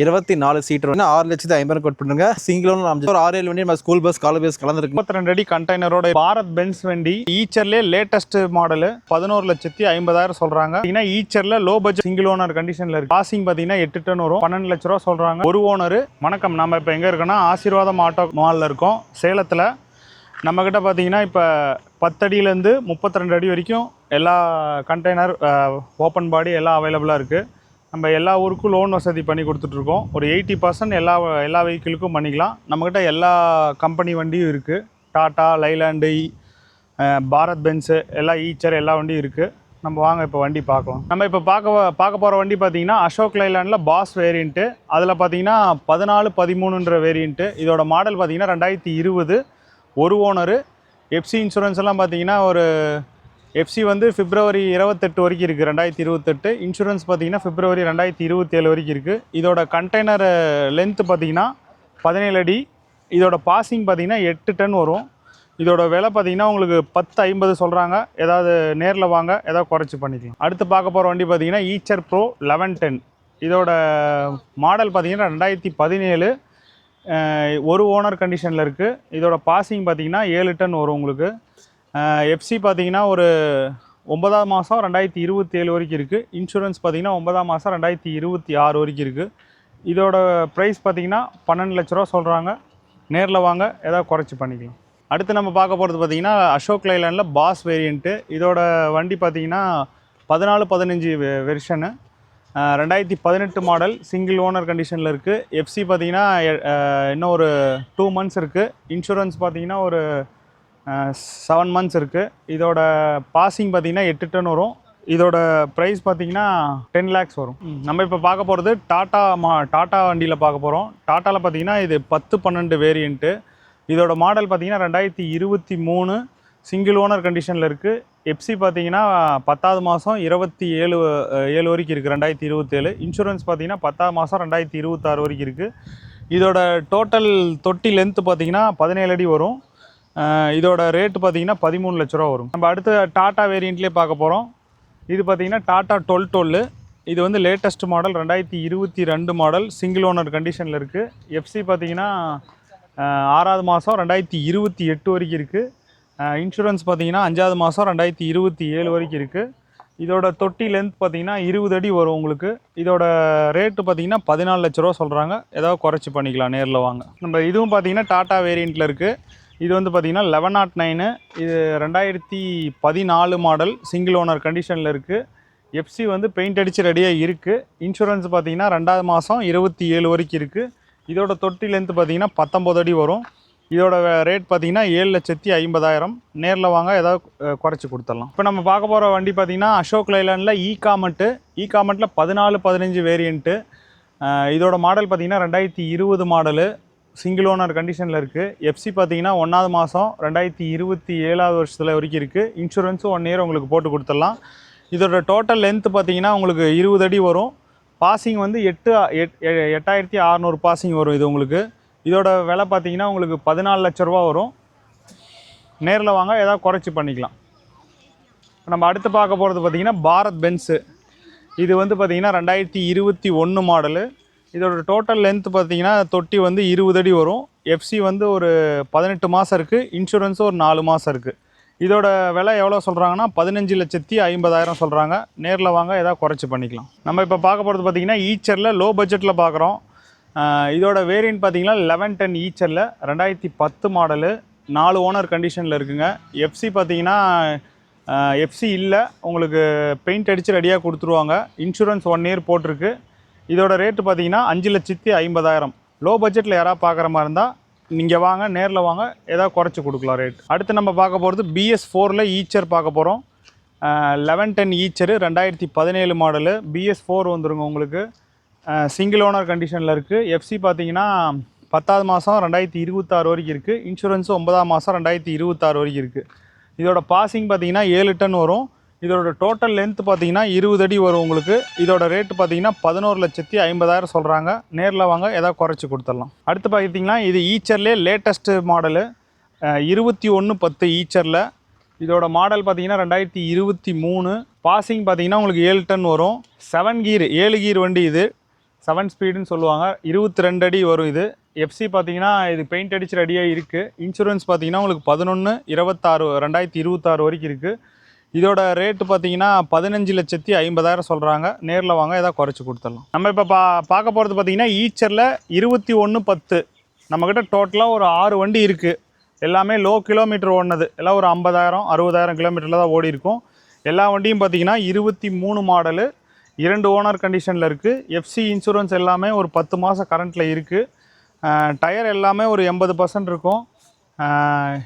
24 seat 6,50,000 code பண்ணுங்க. Single owner அமைஞ்சு ஒரு 6-7 வண்டி நம்ம ஸ்கூல் பஸ் காலேஜ் பஸ் கலந்துருக்கு. 32 அடி கண்டெய்னரோட பாரத் பென்ஸ் வண்டி ஈச்சர்லேயே லேட்டஸ்ட் மாடல் 11,50,000 சொல்றாங்க. ஈச்சர்ல லோ பட்ஜெட் சிங்கிள் ஓனர் கண்டிஷன்ல இருக்கு. பாசிங் பாத்தீங்கன்னா 8 டன் வரும். 12 லட்ச ரூபா சொல்றாங்க. ஒரு ஓனர். வணக்கம், நம்ம இப்போ எங்க இருக்கோம்னா ஆசீர்வாதம் ஆட்டோ மால்ல இருக்கோம், சேலத்துல. நம்ம கிட்ட பார்த்தீங்கன்னா இப்போ 10 அடியிலேருந்து 32 அடி வரைக்கும் எல்லா கண்டெய்னர் ஓப்பன் பாடி எல்லாம் அவைலபிளாக இருக்குது. நம்ம எல்லா ஊருக்கும் லோன் வசதி பண்ணி கொடுத்துட்ருக்கோம். ஒரு 80% எல்லா வெஹிக்கிளுக்கும் பண்ணிக்கலாம். நம்மக்கிட்ட எல்லா கம்பெனி வண்டியும் இருக்குது. டாட்டா, லைலாண்டு, பாரத் பென்ஸு, எல்லா ஈச்சர் எல்லா வண்டியும் இருக்குது. நம்ம வாங்க இப்போ வண்டி பார்க்கலாம். நம்ம இப்போ பார்க்க போகிற வண்டி பார்த்தீங்கன்னா அசோக் லைலாண்டில் பாஸ் வேரியண்ட்டு. அதில் பார்த்தீங்கன்னா 14-13 வேரியண்ட்டு. இதோட மாடல் பார்த்தீங்கன்னா 2020. ஒரு ஓனரு. எஃப்சி இன்சூரன்ஸ் எல்லாம் பார்த்தீங்கன்னா ஒரு எஃப்சி வந்து பிப்ரவரி 28 வரைக்கும் இருக்குது, 2028. இன்சூரன்ஸ் பார்த்தீங்கன்னா பிப்ரவரி 2027 வரைக்கும் இருக்குது. இதோட கண்டெய்னர் லென்த்து பார்த்தீங்கன்னா 17 அடி. இதோட பாசிங் பார்த்தீங்கன்னா 8 டன் வரும். இதோட விலை பார்த்தீங்கன்னா உங்களுக்கு 10,50 சொல்கிறாங்க. ஏதாவது நேரில் வாங்க, ஏதாவது குறைச்சி பண்ணிக்கலாம். அடுத்து பார்க்க போகிற வண்டி பார்த்தீங்கன்னா ஈச்சர் ப்ரோ 1110. இதோட மாடல் பார்த்தீங்கன்னா 2017. ஒரு ஓனர் கண்டிஷனில் இருக்குது. இதோட பாசிங் பார்த்தீங்கன்னா 7 டன் வரும் உங்களுக்கு. எஃப்சி பார்த்தீங்கன்னா ஒரு 9ஆம் மாதம் 2027 வரைக்கும் இருக்குது. இன்சூரன்ஸ் பார்த்தீங்கன்னா 9ஆம் மாதம் 2026 வரைக்கும் இருக்குது. இதோட ப்ரைஸ் பார்த்தீங்கன்னா 12 லட்ச ரூபா சொல்கிறாங்க. நேரில் வாங்க, ஏதாவது குறைச்சி பண்ணிக்கலாம். அடுத்து நம்ம பார்க்க போகிறது பார்த்தீங்கன்னா அசோக் லைலாண்டில் பாஸ் வேரியண்ட்டு. இதோட வண்டி பார்த்தீங்கன்னா 14-15 வெர்ஷனு. 2018 மாடல், சிங்கிள் ஓனர் கண்டிஷனில் இருக்குது. எஃப்சி பார்த்தீங்கன்னா இன்னும் ஒரு 2 மந்த்ஸ் இருக்குது. இன்சூரன்ஸ் பார்த்தீங்கன்னா ஒரு 7 மந்த்ஸ் இருக்குது. இதோட பாசிங் பார்த்தீங்கன்னா 8 டன் வரும். இதோட ப்ரைஸ் பார்த்தீங்கன்னா 10 லேக்ஸ் வரும். நம்ம இப்போ பார்க்க போகிறது டாட்டா வண்டியில் பார்க்க போகிறோம். டாட்டாவில் பார்த்தீங்கன்னா இது 10-12 வேரியண்ட்டு. இதோட மாடல் பார்த்தீங்கன்னா 2023. சிங்கிள் ஓனர் கண்டிஷனில் இருக்குது. எஃப்சி பார்த்தீங்கன்னா 10ஆவது மாதம் 27 வரைக்கும் இருக்குது, 2027. இன்சூரன்ஸ் பார்த்தீங்கன்னா 10ஆம் மாதம் 2026 வரைக்கும் இருக்குது. இதோட டோட்டல் தொட்டி லென்த்து பார்த்தீங்கன்னா 17 அடி வரும். இதோட ரேட்டு பார்த்தீங்கன்னா 13 லட்ச ரூபா வரும். நம்ம அடுத்து டாட்டா வேரியண்ட்லேயே பார்க்க போகிறோம். இது பார்த்தீங்கன்னா டாட்டா 1212. இது வந்து latest model, 2022 model, single owner கண்டிஷனில் இருக்குது. எஃப்சி பார்த்தீங்கன்னா 6ஆவது மாதம் 2028 வரைக்கும் இருக்குது. இன்சூரன்ஸ் பார்த்தீங்கன்னா 5ஆவது மாதம் 2027 வரைக்கும் இருக்குது. இதோட தொட்டி லென்த் பார்த்தீங்கன்னா 20 அடி வரும் உங்களுக்கு. இதோட ரேட்டு பார்த்தீங்கன்னா 14 லட்ச ரூபா சொல்கிறாங்க. ஏதாவது குறைச்சி பண்ணிக்கலாம், நேரில் வாங்க. நம்ம இதுவும் பார்த்தீங்கன்னா டாட்டா வேரியண்ட்டில் இருக்குது. இது வந்து பார்த்தீங்கன்னா 1109. இது 2014 மாடல், சிங்கிள் ஓனர் கண்டிஷனில் இருக்குது. எஃப்சி வந்து பெயிண்ட் அடித்து ரெடியாக இருக்குது. இன்சூரன்ஸ் பார்த்தீங்கன்னா 2ஆவது மாதம் 27 வரைக்கும் இருக்குது. இதோட தொட்டி லென்த்து பார்த்தீங்கன்னா 19 அடி வரும். இதோட ரேட் பார்த்தீங்கன்னா 7,50,000. நேரில் வாங்க, ஏதாவது குறைச்சி கொடுத்துடலாம். இப்போ நம்ம பார்க்க போகிற வண்டி பார்த்தீங்கன்னா அசோக் லைலாண்டில் ஈகாமெண்ட்டு. 14-15 வேரியண்ட்டு. இதோட மாடல் பார்த்தீங்கன்னா 2020 மாடலு, சிங்கிள் ஓனர் கண்டிஷனில் இருக்குது. எஃப்சி பார்த்தீங்கன்னா 1ஆவது மாதம் 2027 வருஷத்தில் வரைக்கும் இருக்குது. இன்சூரன்ஸும் 1 இயர் உங்களுக்கு போட்டு கொடுத்துடலாம். இதோட டோட்டல் லென்த்து பார்த்தீங்கன்னா உங்களுக்கு 20 அடி வரும். பாசிங் வந்து 8,600 பாசிங் வரும் இது உங்களுக்கு. இதோட விலை பார்த்தீங்கன்னா உங்களுக்கு 14 லட்ச ரூபா வரும். நேரில் வாங்க, ஏதாவது குறைச்சி பண்ணிக்கலாம். நம்ம அடுத்து பார்க்க போகிறது பார்த்தீங்கன்னா பாரத் பென்ஸு. இது வந்து பார்த்தீங்கன்னா 2021 மாடலு. இதோட டோட்டல் லென்த் பார்த்தீங்கன்னா தொட்டி வந்து 20 அடி வரும். எஃப்சி வந்து ஒரு 18 மாதம் இருக்குது. இன்சூரன்ஸும் ஒரு 4 மாதம் இருக்குது. இதோட விலை எவ்வளோ சொல்கிறாங்கன்னா 15,50,000 சொல்கிறாங்க. நேரில் வாங்க, ஏதாவது குறைச்சி பண்ணிக்கலாம். நம்ம இப்போ பார்க்க போகிறது பார்த்தீங்கன்னா ஈச்சரில் லோ பட்ஜெட்டில் பார்க்குறோம். இதோட வேரியண்ட் பார்த்தீங்கன்னா 1110 ஈச்சரில் 2010 மாடலு, 4 ஓனர் கண்டிஷனில் இருக்குங்க. எஃப்சி பார்த்தீங்கன்னா எஃப்சி இல்லை, உங்களுக்கு பெயிண்ட் அடித்து ரெடியாக கொடுத்துருவாங்க. இன்சூரன்ஸ் 1 இயர் போட்டிருக்கு. இதோட ரேட்டு பார்த்தீங்கன்னா 5,50,000. லோ பட்ஜெட்டில் யாராவது பார்க்குற மாதிரி இருந்தால் நீங்கள் வாங்க, நேரில் வாங்க, ஏதாவது குறைச்சி கொடுக்கலாம் ரேட். அடுத்து நம்ம பார்க்க போகிறது BS4ல் ஈச்சர் பார்க்க போகிறோம். 1110 ஈச்சரு 2017 மாடலு. BS4 வந்துருங்க உங்களுக்கு. சிங்கிள் ஓனர் கண்டிஷனில் இருக்குது. எஃப்சி பார்த்தீங்கன்னா 10ஆவது மாதம் 2026 வரைக்கும் இருக்குது. இன்சூரன்ஸு 9ஆம் மாதம் 2026 வரைக்கும் இருக்குது. இதோட பாசிங் பார்த்தீங்கன்னா 7 டன் வரும். இதோட டோட்டல் லென்த் பார்த்தீங்கன்னா 20 அடி வரும் உங்களுக்கு. இதோட ரேட்டு பார்த்தீங்கன்னா 11,50,000 சொல்கிறாங்க. நேரில் வாங்க, ஏதாவது குறைச்சி கொடுத்துடலாம். அடுத்து பார்த்தீங்கன்னா இது ஈச்சர்லேயே லேட்டஸ்ட்டு மாடலு, 2110 ஈச்சரில். இதோட மாடல் பார்த்தீங்கன்னா 2023. பாசிங் பார்த்தீங்கன்னா உங்களுக்கு 7 டன் வரும். 7 கீர் 7 கீர் வண்டி இது. 7 ஸ்பீடுன்னு சொல்லுவாங்க. 22 அடி வரும் இது. எஃப்சி பார்த்தீங்கன்னா இது பெயிண்ட் அடிச்சு ரெடியாக இருக்குது. இன்சூரன்ஸ் பார்த்தீங்கன்னா உங்களுக்கு 11/26/2026 வரைக்கும் இருக்குது. இதோட ரேட்டு பார்த்தீங்கன்னா 15,50,000 சொல்கிறாங்க. நேரில் வாங்க ஏதாவது குறைச்சி கொடுத்துடலாம். நம்ம இப்போ பார்க்க போகிறது பார்த்தீங்கன்னா ஈச்சரில் 2110. நம்மக்கிட்ட டோட்டலாக ஒரு 6 வண்டி இருக்குது. எல்லாமே லோ கிலோமீட்டர் ஓடினது. எல்லாம் ஒரு 50,000-60,000 கிலோமீட்டரில் தான் ஓடி இருக்கும். எல்லா வண்டியும் பார்த்தீங்கன்னா 23 மாடலு, 2 ஓனர் கண்டிஷனில் இருக்குது. எஃப்சி இன்சூரன்ஸ் எல்லாமே ஒரு 10 மாதம் கரண்ட்டில் இருக்குது. டயர் எல்லாமே ஒரு 80% இருக்கும்.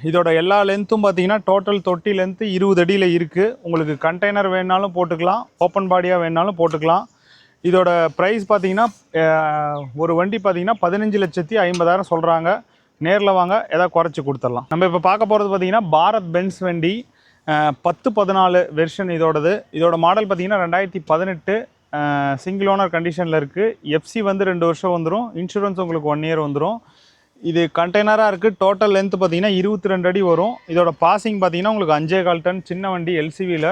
இதோட எல்லா லென்த்தும் பார்த்தீங்கன்னா டோட்டல் தொட்டி லென்த்து 20 அடியில் இருக்குது. உங்களுக்கு கண்டெய்னர் வேணாலும் போட்டுக்கலாம், ஓப்பன் பாடியாக வேணாலும் போட்டுக்கலாம். இதோட ப்ரைஸ் பார்த்தீங்கன்னா ஒரு வண்டி பார்த்தீங்கன்னா 15,50,000 சொல்கிறாங்க. நேரில் வாங்க ஏதாவது குறைச்சி கொடுத்துடலாம். நம்ம இப்போ பார்க்க போகிறது பார்த்தீங்கன்னா பாரத் பென்ஸ் வண்டி 10-14 வெர்ஷன் இதோடது. இதோட மாடல் பார்த்தீங்கன்னா 2018 சிங்கிள் ஓனர் கண்டிஷனில் இருக்குது. எஃப்சி வந்து 2 வருஷம் வந்துடும். இன்சூரன்ஸ் உங்களுக்கு 1 இயர் வந்துடும். இது கண்டெய்னராக இருக்குது. டோட்டல் லென்த்து பார்த்தீங்கன்னா 22 அடி வரும். இதோட பாசிங் பார்த்தீங்கன்னா உங்களுக்கு 5.25 டன் சின்ன வண்டி எல்சிவியில்.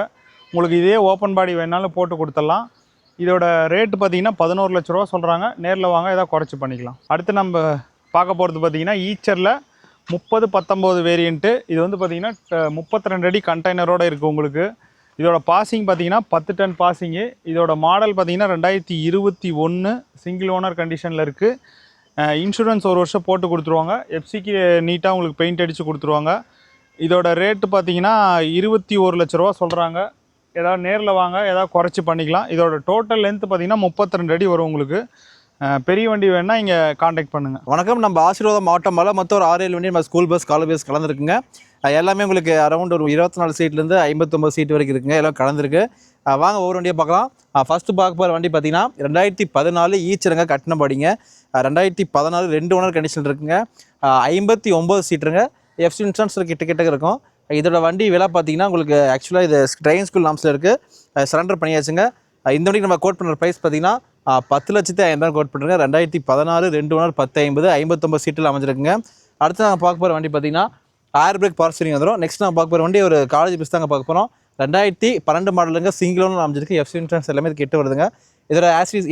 உங்களுக்கு இதே ஓப்பன் பாடி வேணாலும் போட்டு கொடுத்துடலாம். இதோட ரேட்டு பார்த்தீங்கன்னா 11 லட்ச ரூபா சொல்கிறாங்க. நேரில் வாங்க ஏதாவது குறைச்சி பண்ணிக்கலாம். அடுத்து நம்ம பார்க்க போகிறது பார்த்தீங்கன்னா ஈச்சரில் 30-19 வேரியண்ட்டு. இது வந்து பார்த்தீங்கன்னா 32 அடி கண்டெய்னரோடு இருக்குது உங்களுக்கு. இதோட பாசிங் பார்த்தீங்கன்னா 10 டன் பாசிங்கு. இதோட மாடல் பார்த்தீங்கன்னா 2021 சிங்கிள் ஓனர் கண்டிஷனில் இருக்குது. இன்சூரன்ஸ் 1 வருஷம் போட்டு கொடுத்துருவாங்க. எஃப்சிக்கு நீட்டாக உங்களுக்கு பெயிண்ட் அடித்து கொடுத்துருவாங்க. இதோட ரேட்டு பார்த்தீங்கன்னா 21 லட்ச ரூபா சொல்கிறாங்க. ஏதாவது நேரில் வாங்க ஏதாவது குறைச்சி பண்ணிக்கலாம். இதோட டோட்டல் லென்த்து பார்த்தீங்கன்னா 32 அடி வரும் உங்களுக்கு. பெரிய வண்டி வேணுன்னா இங்கே காண்டாக்ட் பண்ணுங்கள். வணக்கம். நம்ம ஆசீர்வாதம் மாவட்டம் மேலே மொத்தம் ஒரு 6-7 வண்டி நம்ம ஸ்கூல் பஸ் காலேஜ் பஸ் கலந்துருக்குங்க. எல்லாமே உங்களுக்கு அரௌண்ட் ஒரு 24 சீட்லேருந்து 59 சீட் வரைக்கும் இருக்குங்க. எல்லாம் கலந்துருக்கு. வாங்க ஒவ்வொரு வண்டியை பார்க்கலாம். ஃபஸ்ட்டு பார்க்க போகிற வண்டி பார்த்தீங்கன்னா 2014 ஈச்சருங்க, கட்டினபாடிங்க. 2014 2 ஓனர் கண்டிஷன் இருக்குங்க. 59 சீட்டுருங்க. எஃப்சி இன்சூரன்ஸ் கிட்ட இருக்கும். இதோட வண்டி விலை பார்த்தீங்கன்னா உங்களுக்கு ஆக்சுவலாக இது ட்ரைவிங் ஸ்கூல் நாம்ஸில் இருக்குது. சரண்டர் பண்ணியாச்சுங்க. இந்த வண்டிக்கு நம்ம கோட் பண்ணுற ப்ரைஸ் பார்த்தீங்கன்னா 10,50,000 கோட் பண்ணுறேங்க. 2014 2 ஓனர் 1050 59 சீட்டில் அமைஞ்சிருக்குங்க. அடுத்து நாங்கள் பார்க்க போகிற வண்டி பார்த்தீங்கன்னா ஏர் பிரேக் பவர் ஸ்டீரிங் வந்துடும். நெக்ஸ்ட் நான் பார்க்க போகிற வண்டி ஒரு காலேஜ் பஸ் தாங்க பார்க்க போகிறோம். 2012 மாடலுங்க. சிங்கிள் ஓனர் அமைஞ்சிருக்கு. எஃப்சி இன்சூரன்ஸ் எல்லாமே இது கிட்ட வருதுங்க. இதோட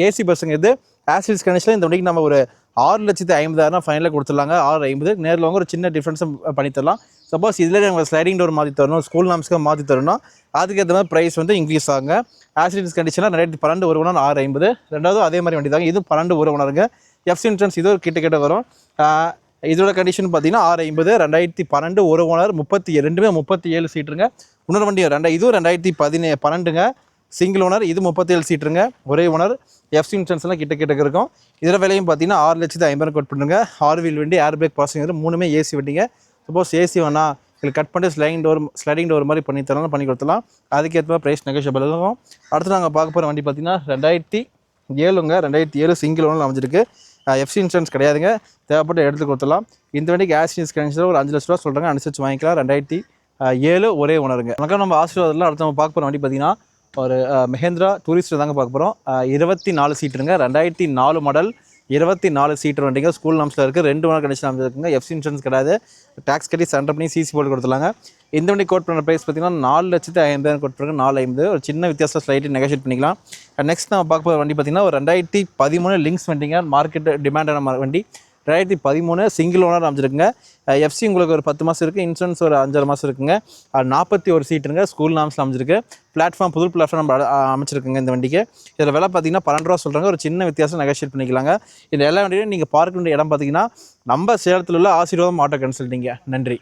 ஏசி பஸ்ஸுங்க. இது ஆசிரியஸ் கண்டிஷனில் இந்த வண்டிக்கு நம்ம ஒரு 6,50,000 ஃபைனலாக கொடுத்துடலாங்க. 650. நேரில் வாங்க ஒரு சின்ன டிஃப்ரென்ஸும் பண்ணி தரலாம். சப்போஸ் இதில் நாங்கள் ஸ்லைடிங் டோர் மாற்றி தரணும், ஸ்கூல் நாம்ஸ்க்கு மாற்றி தரணும், அதுக்கேற்ற மாதிரி ப்ரைஸ் வந்து இன்க்ரீஸ் ஆகுங்க. ஆசிரியஸ் கண்டிஷனில் 2012 ஒரு ஓனர் 650. ரெண்டாவது அதே மாதிரி வண்டி தாங்க. இது 12 ஒரு ஓனருங்க. எஃப்சி இன்சூரன்ஸ் இது கிட்ட வரும். இதோட கண்டிஷன் பார்த்தீங்கன்னா 650. 2012 ஒரு ஓனர் 37 சீட்டுருங்க. இன்னொரு வண்டி இதுவும் 2012ங்க சிங்கிள் ஓனர். இது 37 சீட்டுருங்க. ஒரே ஓனர். எஃப்சி இன்சூரன்ஸ்லாம் கிட்ட இருக்கும். இதோட விலையும் பார்த்தீங்கன்னா 6,50,000 கோட் பண்ணுங்க. 6 வீல் வண்டி, ஏர் பிரேக் பாசிங், மூணுமே ஏசி வண்டிங்க. சப்போஸ் ஏசி வேணா இதில் கட் பண்ணிட்டு ஸ்லைடிங் டோர் மாதிரி பண்ணி தரலாம், பண்ணி கொடுத்துலாம். அதுக்கேற்ற மாதிரி ப்ரைஸ் நெகோஷியபிள் இருக்கும். அடுத்து நாங்கள் பார்க்க போகிற வண்டி பார்த்தீங்கன்னா 2007ங்க. 2007 சிங்கிள் ஓனர் அமைஞ்சிருக்கு. எஃப்சி இன்சூரன்ஸ் கிடையாதுங்க. தேவைப்பட்டு எடுத்து கொடுத்துடலாம். இந்த வண்டிக்கு ஆக்சிடென்ஸ் கண்டிஷனில் ஒரு 5 லட்ச ரூபா சொல்கிறாங்க. அனுசரிச்சு வாங்கிக்கலாம். 2007 ஒரே ஓனருங்க. வணக்கம். நம்ம ஆசீர்வாதத்தில் அடுத்து நம்ம பார்க்க போகிற வண்டி பார்த்தீங்கன்னா ஒரு மஹேந்திரா டூரிஸ்ட் தாங்க பார்க்க போகிறோம். 24 சீட்டுருங்க. 2004 மாடல் 24 சீட்டர் வண்டிங்க. ஸ்கூல் நாம்ஸில் இருக்குது. 2 ஓனர் கண்டிஷன் அமைச்சிருக்குங்க. எஃப்சி இன்சூரன்ஸ் கிடையாது. டேக்ஸ் கட்டி சென்டர் பண்ணி சிசி போட்டு கொடுத்துலாங்க. இந்த வண்டி கோட் பண்ணுற ப்ரைஸ் பார்த்தீங்கன்னா 4,50,000 கோட் பண்ணுங்க. 450. ஒரு சின்ன வித்தியாசம் ஸ்லைட்லி நெகோஷியேட் பண்ணிக்கலாம். நெக்ஸ்ட் நம்ம பார்க்க போகிற வண்டி பார்த்தீங்கன்னா ஒரு 2013 லிங்க்ஸ் வண்டிங்க. மார்க்கெட் டிமாண்டான வண்டி. 2013 சிங்கிள் ஓனர் அமைச்சிருக்குங்க. எஃப்சி உங்களுக்கு ஒரு 10 மாதம் இருக்குது. இன்சூரன்ஸ் ஒரு 5-6 மாதம் இருக்குங்க. 41 சீட்டுங்க. ஸ்கூல் நாம்ஸில் அமைச்சிருக்கு. பிளாட்ஃபார்ம் புது பிளாட்ஃபார்ம் நம்ம அமைச்சிருக்குங்க இந்த வண்டிக்கு. இதில் விலை பார்த்தீங்கன்னா 12 ரூபா சொல்கிறாங்க. ஒரு சின்ன வித்தியாசம் நெகோஷியேட் பண்ணிக்கலாங்க. இந்த எல்லா வண்டியும் நீங்கள் பார்க்க வேண்டிய இடம் பார்த்தீங்கன்னா நம்ம சேலத்தில் உள்ள ஆசீர்வாதம் ஆட்டோ கன்சல்ட்டிங்க. நன்றி.